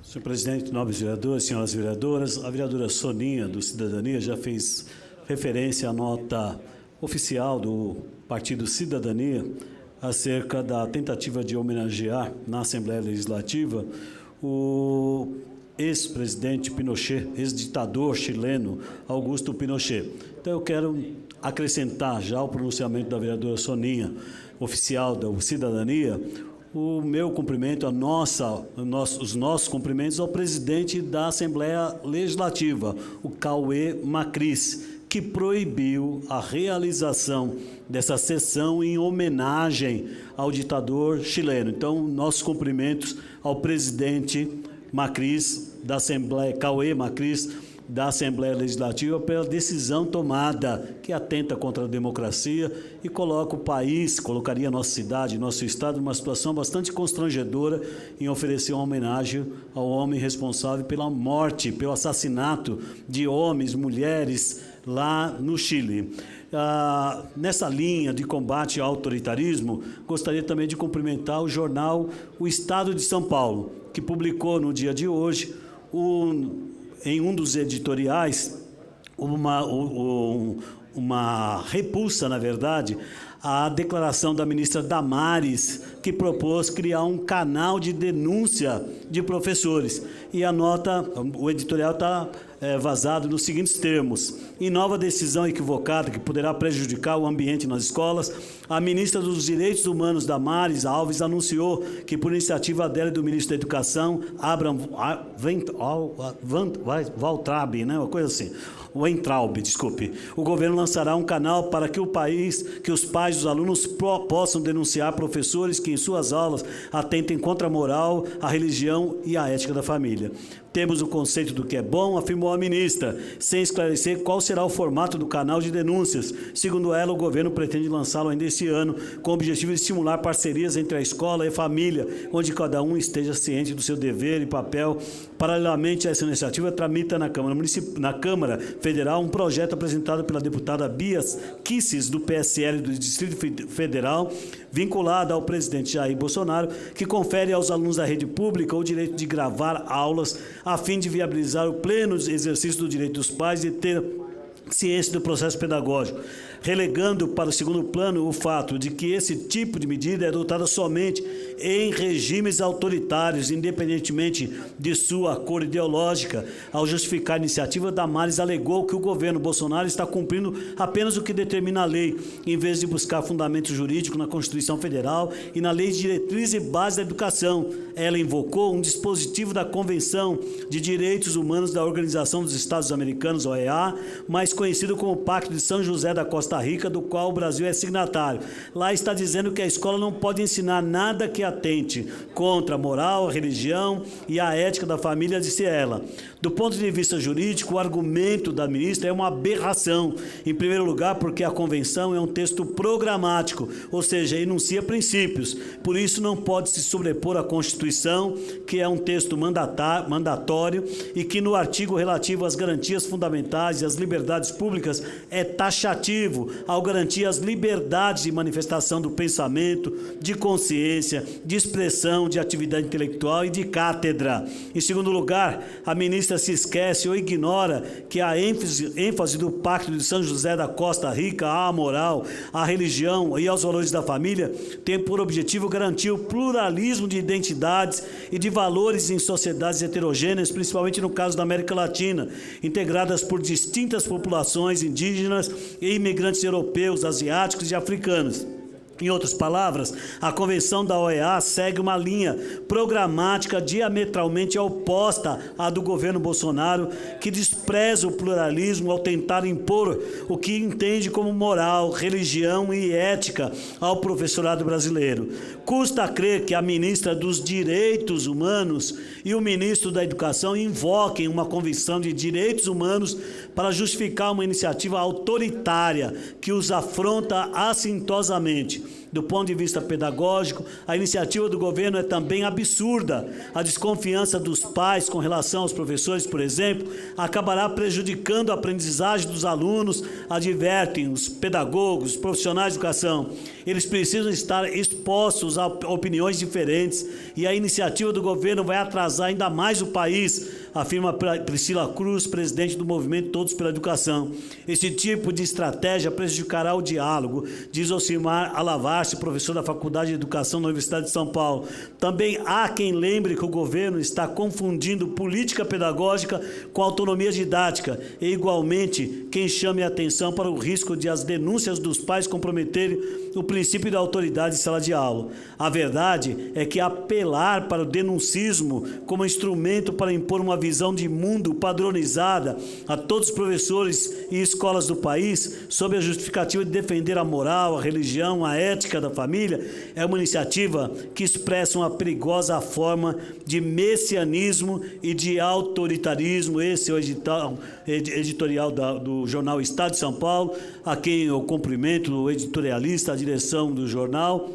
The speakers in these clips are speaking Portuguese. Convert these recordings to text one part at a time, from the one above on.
Senhor presidente, nobres vereadores, senhoras vereadoras, a vereadora Soninha, do Cidadania, já fez referência à nota oficial do Partido Cidadania acerca da tentativa de homenagear na Assembleia Legislativa o ex-presidente Pinochet, ex-ditador chileno Augusto Pinochet. Então, eu quero acrescentar já o pronunciamento da vereadora Soninha, oficial da Cidadania, o meu cumprimento, os nossos cumprimentos ao presidente da Assembleia Legislativa, o Cauê Macris, que proibiu a realização dessa sessão em homenagem ao ditador chileno. Então, nossos cumprimentos ao presidente Macris, da Assembleia, Cauê Macris, da Assembleia Legislativa, pela decisão tomada que atenta contra a democracia e coloca o país, colocaria a nossa cidade, nosso estado, numa situação bastante constrangedora em oferecer uma homenagem ao homem responsável pela morte, pelo assassinato de homens, mulheres lá no Chile. Nessa linha de combate ao autoritarismo, gostaria também de cumprimentar o jornal O Estado de São Paulo, que publicou no dia de hoje em um dos editoriais, uma repulsa, na verdade, à declaração da ministra Damares, que propôs criar um canal de denúncia de professores. E a nota, o editorial está vazado nos seguintes termos: em nova decisão equivocada que poderá prejudicar o ambiente nas escolas, a ministra dos Direitos Humanos, Damares Alves, anunciou que, por iniciativa dela e do ministro da Educação, Abraham Weintraub, né, uma coisa assim, Weintraub, desculpe, o governo lançará um canal para que os pais dos alunos possam denunciar professores que em suas aulas atentem contra a moral, a religião e a ética da família. Temos o conceito do que é bom, afirmou a ministra, sem esclarecer qual será o formato do canal de denúncias. Segundo ela, o governo pretende lançá-lo ainda este ano, com o objetivo de estimular parcerias entre a escola e a família, onde cada um esteja ciente do seu dever e papel. Paralelamente a essa iniciativa, tramita na Câmara Federal um projeto apresentado pela deputada Bia Kicis, do PSL do Distrito Federal, vinculada ao presidente Jair Bolsonaro, que confere aos alunos da rede pública o direito de gravar aulas, a fim de viabilizar o pleno exercício do direito dos pais de ter ciência do processo pedagógico, relegando para o segundo plano o fato de que esse tipo de medida é adotada somente em regimes autoritários, independentemente de sua cor ideológica. Ao justificar a iniciativa, Damares alegou que o governo Bolsonaro está cumprindo apenas o que determina a lei, em vez de buscar fundamento jurídico na Constituição Federal e na Lei de Diretriz e Base da Educação. Ela invocou um dispositivo da Convenção de Direitos Humanos da Organização dos Estados Americanos, OEA, mais conhecido como Pacto de São José da Costa Rica, do qual o Brasil é signatário. Lá está dizendo que a escola não pode ensinar nada que atente contra a moral, a religião e a ética da família, disse ela. Do ponto de vista jurídico, o argumento da ministra é uma aberração. Em primeiro lugar, porque a convenção é um texto programático, ou seja, enuncia princípios. Por isso, não pode se sobrepor à Constituição, que é um texto mandatório e que, no artigo relativo às garantias fundamentais e às liberdades públicas, é taxativo ao garantir as liberdades de manifestação do pensamento, de consciência, de expressão, de atividade intelectual e de cátedra. Em segundo lugar, a ministra se esquece ou ignora que a ênfase do Pacto de São José da Costa Rica à moral, à religião e aos valores da família tem por objetivo garantir o pluralismo de identidades e de valores em sociedades heterogêneas, principalmente no caso da América Latina, integradas por distintas populações indígenas e imigrantes europeus, asiáticos e africanos. Em outras palavras, a Convenção da OEA segue uma linha programática diametralmente oposta à do governo Bolsonaro, que despreza o pluralismo ao tentar impor o que entende como moral, religião e ética ao professorado brasileiro. Custa crer que a ministra dos Direitos Humanos e o ministro da Educação invoquem uma convenção de direitos humanos para justificar uma iniciativa autoritária que os afronta assintosamente. Do ponto de vista pedagógico, a iniciativa do governo é também absurda. A desconfiança dos pais com relação aos professores, por exemplo, acabará prejudicando a aprendizagem dos alunos, advertem os pedagogos, os profissionais de educação. Eles precisam estar expostos a opiniões diferentes e a iniciativa do governo vai atrasar ainda mais o país, afirma Priscila Cruz, presidente do movimento Todos pela Educação. Esse tipo de estratégia prejudicará o diálogo, diz Ocimar Alavarce, professor da Faculdade de Educação da Universidade de São Paulo. Também há quem lembre que o governo está confundindo política pedagógica com autonomia didática e, igualmente, quem chame a atenção para o risco de as denúncias dos pais comprometerem o princípio da autoridade em sala de aula. A verdade é que apelar para o denuncismo como instrumento para impor uma visão de mundo padronizada a todos os professores e escolas do país, sob a justificativa de defender a moral, a religião, a ética da família, é uma iniciativa que expressa uma perigosa forma de messianismo e de autoritarismo. Esse é o editorial do jornal Estado de São Paulo, a quem eu cumprimento, o editorialista, a direção do jornal.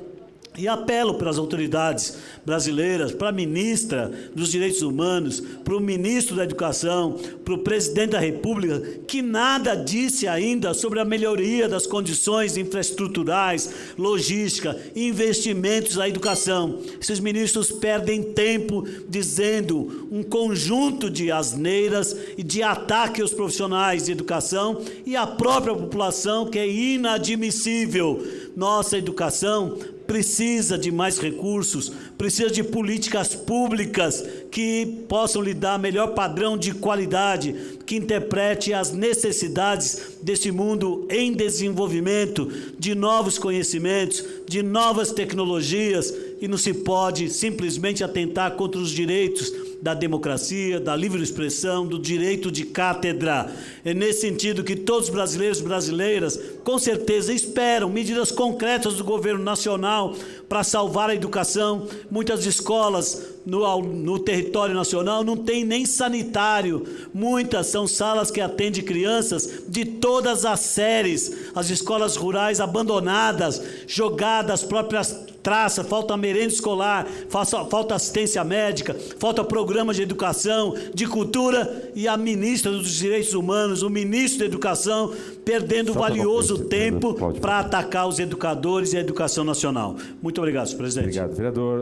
E apelo para as autoridades brasileiras, para a ministra dos Direitos Humanos, para o ministro da Educação, para o presidente da República, que nada disse ainda sobre a melhoria das condições infraestruturais, logística, investimentos na educação. Esses ministros perdem tempo dizendo um conjunto de asneiras e de ataque aos profissionais de educação e à própria população, que é inadmissível. Nossa educação precisa de mais recursos, precisa de políticas públicas que possam lhe dar melhor padrão de qualidade, que interprete as necessidades desse mundo em desenvolvimento, de novos conhecimentos, de novas tecnologias, e não se pode simplesmente atentar contra os direitos da democracia, da livre expressão, do direito de cátedra. É nesse sentido que todos os brasileiros e brasileiras, com certeza, esperam medidas concretas do governo nacional para salvar a educação. Muitas escolas no território nacional não tem nem sanitário. Muitas são salas que atendem crianças de todas as séries. As escolas rurais abandonadas, jogadas, próprias traças, falta merenda escolar, falta assistência médica, falta programa de educação, de cultura, e a ministra dos Direitos Humanos, o ministro da Educação, perdendo valioso tempo para atacar os educadores e a educação nacional. Muito obrigado, senhor presidente. Obrigado, vereador.